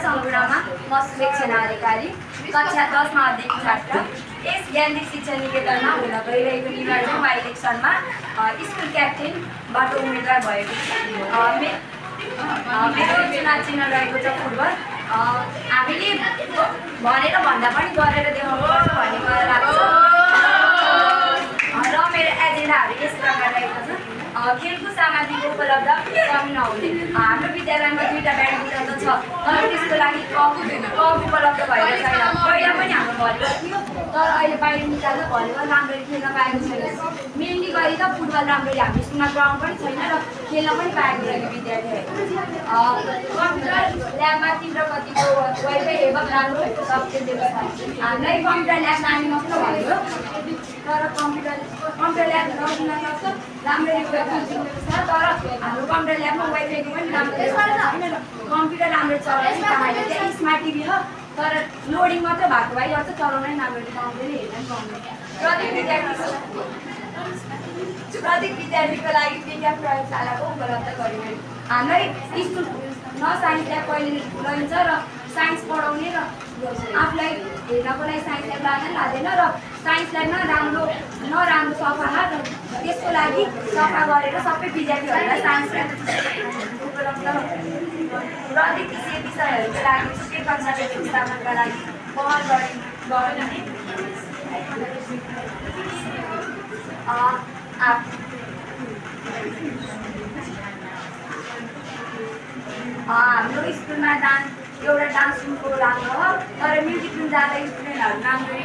सम्पूर्णमा म सुवेक्षणा अधिकारी कक्षा 10 मा अध्ययन छात्र यस ज्ञानिक शिक्षा निकेतनमा हुन गइरहेको निर्वाचन वा इलेक्सनमा स्कुल क्याप्टेनबाट उम्मेदवार भएको छु। मेरो चुनाव चिन्ह रहेको छ फुटबल। हामीले भनेर भन्दा पनि गरेर देखाउनुपर्छ भन्ने मलाई लाग्छ र मेरो एजेन्डाहरू यस प्रकार रहेको छ। खेलकुद सामग्रीको उपलब्ध कमी नहुने। हाम्रो विद्यालयमा 2टा ब्याडमिन्टन त छ तर त्यसको लागि कप उपलब्ध भएर छैन। पहिला पनि हाम्रो भलिबल थियो तर अहिले बाहिर निकाल्दा भलिबल राम्ररी खेल्न पाएको छैन। मेनली गरी त फुटबल राम्ररी हाम्रो स्कुलमा ग्राउन्ड पनि छैन र खेल्न पनि पाएको छैन विद्यार्थीहरू। कम्प्युटर ल्याबमा तीव्र गतिको वाइफाई एवं राम्रो सफ्टवेयर व्यवस्था। हामीलाई कम्प्युटर ल्याब नानी मात्र भन्यो तर कम्प्युटर ल्याब नहुन सक्छ राम्ररी व्यवस्था तर हाम्रो कम्प्युटर ल्याबमा वाइफाईको पनि राम्रो व्यवस्था छैन र कम्प्युटर राम्रो चलाउनै पाएन। त्यहाँ स्मार्ट टिभी हो तर लोडिङ मात्र भएको भए अझ चलाउनै राम्ररी पाउँदैन हेर्न पाउँदैन। प्रत्येक विद्यार्थीको लागि विज्ञान प्रयोगशालाको उपलब्ध गरिने। हामीलाई स्कुल न साइन्स ल्याब पहिले लैन्छ र साइन्स पढाउने र आफूलाई हेर्नको लागि साइन्स ल्याब लाँदैन र साइन्स ल्याबमा नराम्रो सफा र त्यसको लागि सफा गरेर सबै विद्यार्थीहरूलाई साइन्स ल्याब उपलब्ध प्रत्येक विषयहरूको लागि छुट्टै कक्षाको व्यवस्थापनका लागि पहल गर्ने। हाम्रो स्कुलमा एउटा डान्स रुमको राम्रो हो तर म्युजिक रुम जाँदा स्टुडेन्टहरू राम्ररी